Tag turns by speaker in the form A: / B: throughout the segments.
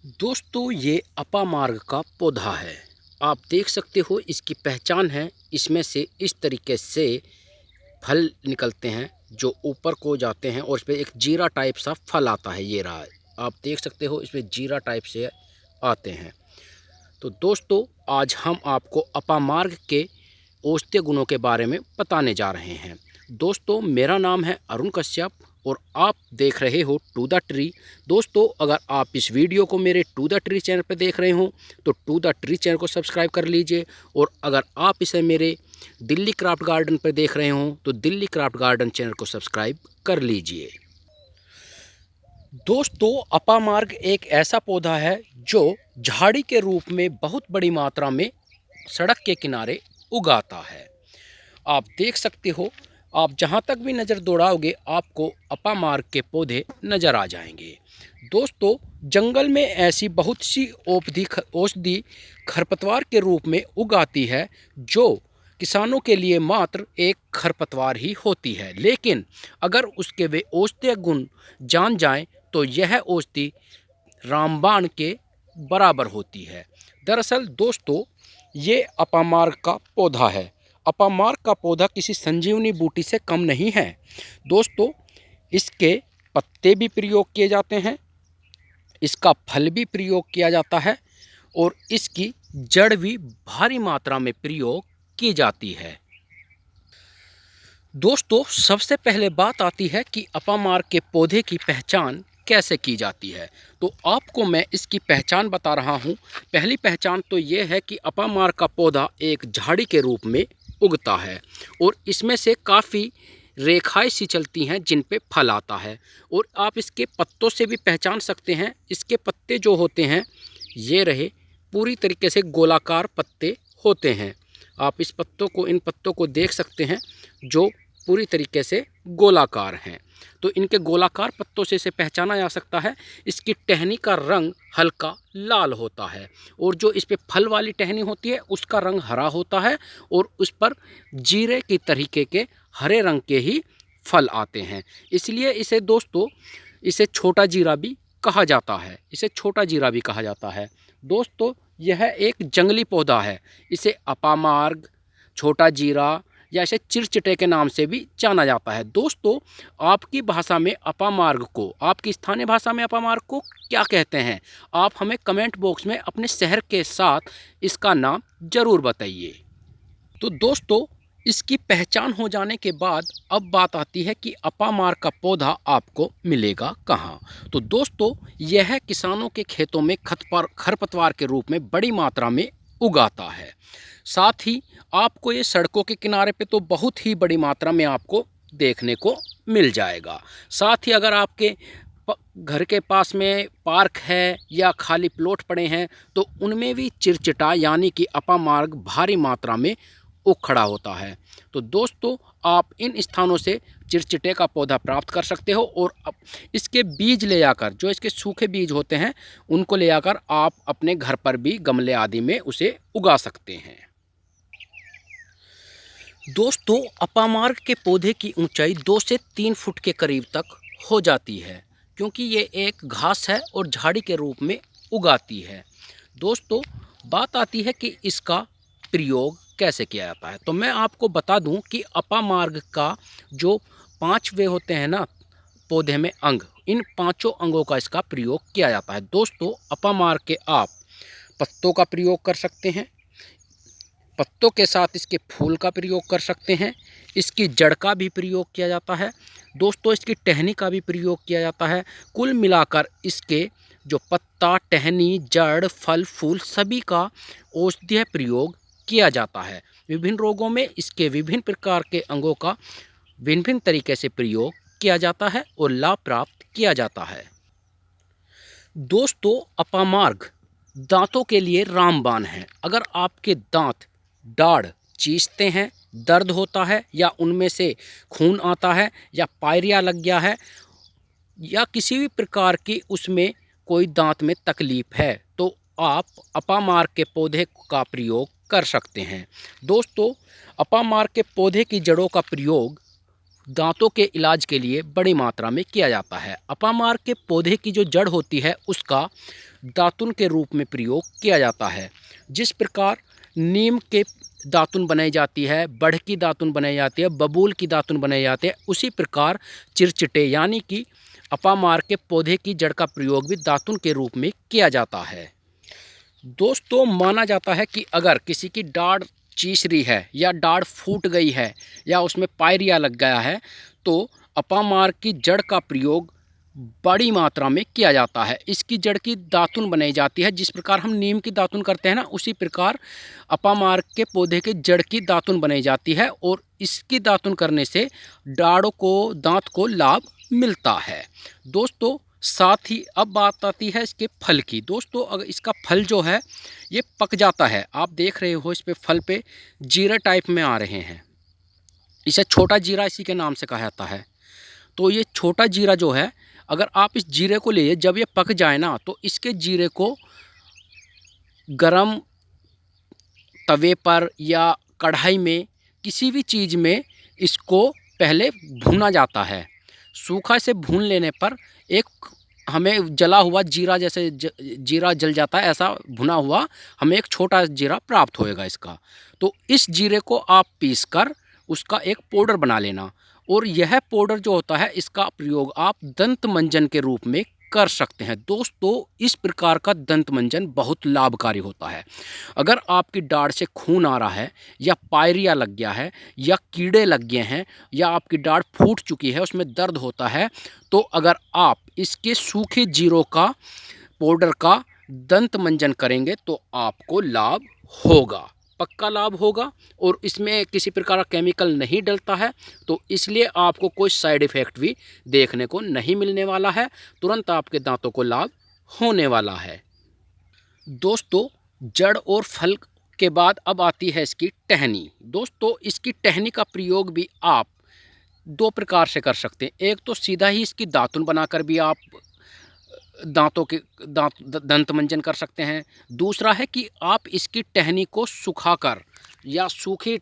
A: दोस्तों ये अपामार्ग का पौधा है। आप देख सकते हो इसकी पहचान है, इसमें से इस तरीके से फल निकलते हैं जो ऊपर को जाते हैं और इसमें एक जीरा टाइप सा फल आता है। ये रहा, आप देख सकते हो इसमें जीरा टाइप से आते हैं। तो दोस्तों आज हम आपको अपामार्ग के औषधीय गुणों के बारे में बताने जा रहे हैं। दोस्तों मेरा नाम है अरुण कश्यप और आप देख रहे हो टू द ट्री। दोस्तों अगर आप इस वीडियो को मेरे टू द ट्री चैनल पर देख रहे हो तो टू द ट्री चैनल को सब्सक्राइब कर लीजिए, और अगर आप इसे मेरे दिल्ली क्राफ्ट गार्डन पर देख रहे हो तो दिल्ली क्राफ्ट गार्डन चैनल को सब्सक्राइब कर लीजिए। दोस्तों अपामार्ग एक ऐसा पौधा है जो झाड़ी के रूप में बहुत बड़ी मात्रा में सड़क के किनारे उगाता है। आप देख सकते हो, आप जहाँ तक भी नज़र दौड़ाओगे आपको अपामार्ग के पौधे नज़र आ जाएंगे। दोस्तों जंगल में ऐसी बहुत सी औषधि खरपतवार के रूप में उगाती है जो किसानों के लिए मात्र एक खरपतवार ही होती है, लेकिन अगर उसके वे औषधीय गुण जान जाएं तो यह औषधि रामबाण के बराबर होती है। दरअसल दोस्तों ये अपामार्ग का पौधा है। अपामार्ग का पौधा किसी संजीवनी बूटी से कम नहीं है। दोस्तों इसके पत्ते भी प्रयोग किए जाते हैं, इसका फल भी प्रयोग किया जाता है और इसकी जड़ भी भारी मात्रा में प्रयोग की जाती है। दोस्तों सबसे पहले बात आती है कि अपामार्ग के पौधे की पहचान कैसे की जाती है। तो आपको मैं इसकी पहचान बता रहा हूँ। पहली पहचान तो ये है कि अपामार्ग का पौधा एक झाड़ी के रूप में उगता है और इसमें से काफ़ी रेखाएं सी चलती हैं जिन पे फल आता है, और आप इसके पत्तों से भी पहचान सकते हैं। इसके पत्ते जो होते हैं ये रहे, पूरी तरीके से गोलाकार पत्ते होते हैं। आप इन पत्तों को देख सकते हैं जो पूरी तरीके से गोलाकार हैं। तो इनके गोलाकार पत्तों से इसे पहचाना जा सकता है। इसकी टहनी का रंग हल्का लाल होता है और जो इस पे फल वाली टहनी होती है उसका रंग हरा होता है, और उस पर जीरे की तरीके के हरे रंग के ही फल आते हैं। इसलिए इसे दोस्तों इसे छोटा जीरा भी कहा जाता है। दोस्तों यह एक जंगली पौधा है। इसे अपामार्ग, छोटा जीरा या इसे चिरचिटे के नाम से भी जाना जाता है। दोस्तों आपकी भाषा में अपामार्ग को, आपकी स्थानीय भाषा में अपामार्ग को क्या कहते हैं, आप हमें कमेंट बॉक्स में अपने शहर के साथ इसका नाम ज़रूर बताइए। तो दोस्तों इसकी पहचान हो जाने के बाद अब बात आती है कि अपामार्ग का पौधा आपको मिलेगा कहाँ। तो दोस्तों यह किसानों के खेतों में खरपतवार के रूप में बड़ी मात्रा में उगाता है। साथ ही आपको ये सड़कों के किनारे पे तो बहुत ही बड़ी मात्रा में आपको देखने को मिल जाएगा। साथ ही अगर आपके घर के पास में पार्क है या खाली प्लॉट पड़े हैं तो उनमें भी चिरचिटा यानी कि अपामार्ग भारी मात्रा में उखड़ा होता है। तो दोस्तों आप इन स्थानों से चिरचिटे का पौधा प्राप्त कर सकते हो, और इसके बीज ले आकर, जो इसके सूखे बीज होते हैं उनको ले आकर आप अपने घर पर भी गमले आदि में उसे उगा सकते हैं। दोस्तों अपामार्ग के पौधे की ऊंचाई 2 से 3 फुट के करीब तक हो जाती है, क्योंकि ये एक घास है और झाड़ी के रूप में उगाती है। दोस्तों बात आती है कि इसका प्रयोग कैसे किया जाता है। तो मैं आपको बता दूं कि अपामार्ग का जो 5 वे होते हैं ना पौधे में अंग, इन 5 अंगों का इसका प्रयोग किया जाता है। दोस्तों अपामार्ग के आप पत्तों का प्रयोग कर सकते हैं, पत्तों के साथ इसके फूल का प्रयोग कर सकते हैं, इसकी जड़ का भी प्रयोग किया जाता है, दोस्तों इसकी टहनी का भी प्रयोग किया जाता है। कुल मिलाकर इसके जो पत्ता, टहनी, जड़, फल, फूल सभी का औषधीय प्रयोग किया जाता है। विभिन्न रोगों में इसके विभिन्न प्रकार के अंगों का भिन्न भिन्न तरीके से प्रयोग किया जाता है और लाभ प्राप्त किया जाता है। दोस्तों अपामार्ग दांतों के लिए रामबाण है। अगर आपके दांत दाढ़ चीसते हैं, दर्द होता है या उनमें से खून आता है या पायरिया लग गया है या किसी भी प्रकार की उसमें कोई दांत में तकलीफ है तो आप अपामार्ग के पौधे का प्रयोग कर सकते हैं। दोस्तों अपामार्ग के पौधे की जड़ों का प्रयोग दांतों के इलाज के लिए बड़ी मात्रा में किया जाता है। अपामार्ग के पौधे की जो जड़ होती है उसका दातुन के रूप में प्रयोग किया जाता है। जिस प्रकार नीम के दातुन बनाई जाती है, बढ़ की दातुन बनाई जाती है, बबूल की दातुन बनाई जाती है, उसी प्रकार चिरचिटे यानी कि अपामार्ग के पौधे की जड़ का प्रयोग भी दातुन के रूप में किया जाता है। दोस्तों, माना जाता है कि अगर किसी की डाढ़ चीस रही है या डाढ़ फूट गई है या उसमें पायरिया लग गया है तो अपामार्ग की जड़ का प्रयोग बड़ी मात्रा में किया जाता है। इसकी जड़ की दातुन बनाई जाती है। जिस प्रकार हम नीम की दातुन करते हैं ना, उसी प्रकार अपामार्ग के पौधे के जड़ की दातुन बनाई जाती है और इसकी दातुन करने से डाढ़ों को, दांत को लाभ मिलता है। दोस्तों, साथ ही अब बात आती है इसके फल की। दोस्तों, अगर इसका फल जो है ये पक जाता है, आप देख रहे हो इस पे फल पे जीरा टाइप में आ रहे हैं। इसे छोटा जीरा इसी के नाम से कहा जाता है। तो ये छोटा जीरा जो है, अगर आप इस जीरे को ले, जब ये पक जाए ना तो इसके जीरे को गरम तवे पर या कढ़ाई में किसी भी चीज़ में इसको पहले भूना जाता है। सूखा से भून लेने पर एक हमें जला हुआ जीरा, जैसे जीरा जल जाता है ऐसा भुना हुआ हमें एक छोटा जीरा प्राप्त होएगा इसका। तो इस जीरे को आप पीसकर उसका एक पाउडर बना लेना और यह पाउडर जो होता है इसका प्रयोग आप दंत मंजन के रूप में कर सकते हैं। दोस्तों, इस प्रकार का दंत मंजन बहुत लाभकारी होता है। अगर आपकी दाढ़ से खून आ रहा है या पायरिया लग गया है या कीड़े लग गए हैं या आपकी दाढ़ फूट चुकी है, उसमें दर्द होता है, तो अगर आप इसके सूखे जीरों का पाउडर का दंत मंजन करेंगे तो आपको लाभ होगा, पक्का लाभ होगा। और इसमें किसी प्रकार का केमिकल नहीं डलता है, तो इसलिए आपको कोई साइड इफ़ेक्ट भी देखने को नहीं मिलने वाला है। तुरंत आपके दांतों को लाभ होने वाला है। दोस्तों, जड़ और फल के बाद अब आती है इसकी टहनी। दोस्तों, इसकी टहनी का प्रयोग भी आप दो प्रकार से कर सकते हैं। एक तो सीधा ही इसकी दातुन बनाकर भी आप दंत मंजन कर सकते हैं। दूसरा है कि आप इसकी टहनी को सुखाकर या सूखी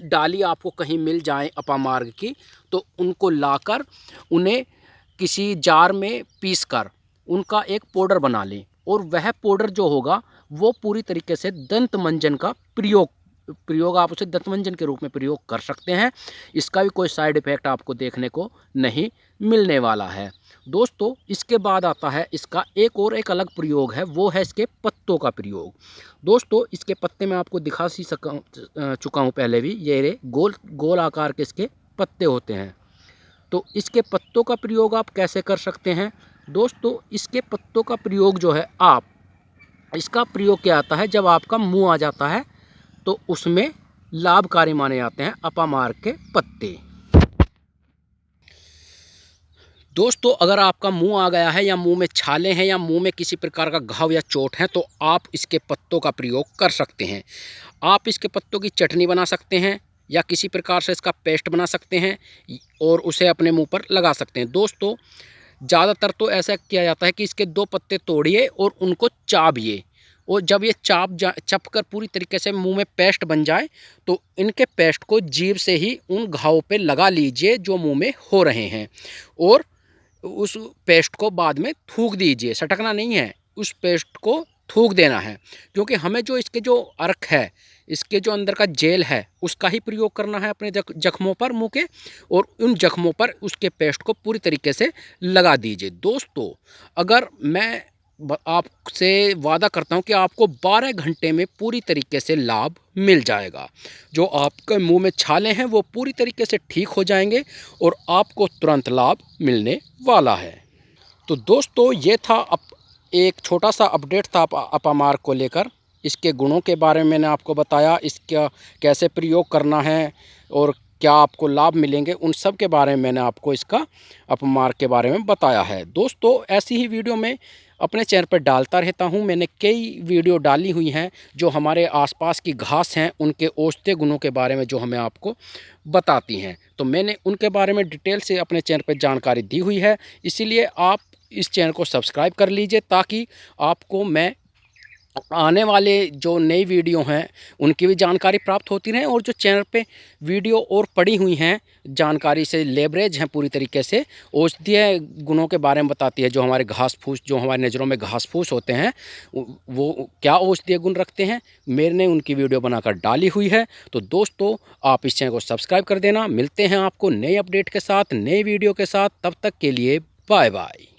A: डाली आपको कहीं मिल जाए अपामार्ग की, तो उनको लाकर उन्हें किसी जार में पीसकर उनका एक पाउडर बना लें और वह पाउडर जो होगा वो पूरी तरीके से दंत मंजन का प्रयोग आप उसे दंत मंजन के रूप में प्रयोग कर सकते हैं। इसका भी कोई साइड इफ़ेक्ट आपको देखने को नहीं मिलने वाला है। दोस्तों, इसके बाद आता है इसका एक अलग प्रयोग है, वो है इसके पत्तों का प्रयोग। दोस्तों, इसके पत्ते मैं आपको दिखा चुका हूँ पहले भी। ये गोल आकार के इसके पत्ते होते हैं। तो इसके पत्तों का प्रयोग आप कैसे कर सकते हैं? दोस्तों, इसके पत्तों का प्रयोग जो है, आप इसका प्रयोग क्या आता है, जब आपका मुँह आ जाता है तो उसमें लाभकारी माने जाते हैं अपामार्ग के पत्ते। दोस्तों, अगर आपका मुंह आ गया है या मुंह में छाले हैं या मुंह में किसी प्रकार का घाव या चोट है तो आप इसके पत्तों का प्रयोग कर सकते हैं। आप इसके पत्तों की चटनी बना सकते हैं या किसी प्रकार से इसका पेस्ट बना सकते हैं और उसे अपने मुंह पर लगा सकते हैं। दोस्तों, ज़्यादातर तो ऐसा किया जाता है कि इसके 2 पत्ते तोड़िए और उनको चाबिए और जब ये चप कर पूरी तरीके से मुंह में पेस्ट बन जाए तो इनके पेस्ट को जीभ से ही उन घावों पे लगा लीजिए जो मुंह में हो रहे हैं और उस पेस्ट को बाद में थूक दीजिए। सटकना नहीं है, उस पेस्ट को थूक देना है, क्योंकि हमें जो इसके जो अर्क है, इसके जो अंदर का जेल है, उसका ही प्रयोग करना है अपने जख्मों पर मुंह के, और उन जख्मों पर उसके पेस्ट को पूरी तरीके से लगा दीजिए। दोस्तों, अगर मैं आपसे वादा करता हूं कि आपको 12 घंटे में पूरी तरीके से लाभ मिल जाएगा। जो आपके मुंह में छाले हैं वो पूरी तरीके से ठीक हो जाएंगे और आपको तुरंत लाभ मिलने वाला है। तो दोस्तों, ये था एक छोटा सा अपडेट था अपामार्ग को लेकर। इसके गुणों के बारे में मैंने आपको बताया, इसका कैसे प्रयोग करना है और क्या आपको लाभ मिलेंगे, उन सब के बारे में मैंने आपको इसका अपामार्ग के बारे में बताया है। दोस्तों, ऐसी ही वीडियो में अपने चैनल पर डालता रहता हूं। मैंने कई वीडियो डाली हुई हैं जो हमारे आसपास की घास हैं उनके औषधीय गुणों के बारे में जो हमें आपको बताती हैं। तो मैंने उनके बारे में डिटेल से अपने चैनल पर जानकारी दी हुई है, इसीलिए आप इस चैनल को सब्सक्राइब कर लीजिए ताकि आपको मैं आने वाले जो नई वीडियो हैं उनकी भी जानकारी प्राप्त होती रहे, और जो चैनल पे वीडियो और पड़ी हुई हैं जानकारी से लेवरेज हैं पूरी तरीके से, औषधीय गुणों के बारे में बताती है। जो हमारे घास फूस, जो हमारी नज़रों में घास फूस होते हैं, वो क्या औषधीय गुण रखते हैं, मैंने उनकी वीडियो बनाकर डाली हुई है। तो दोस्तों आप इस चैनल को सब्सक्राइब कर देना। मिलते हैं आपको नए अपडेट के साथ, नए वीडियो के साथ। तब तक के लिए बाय बाय।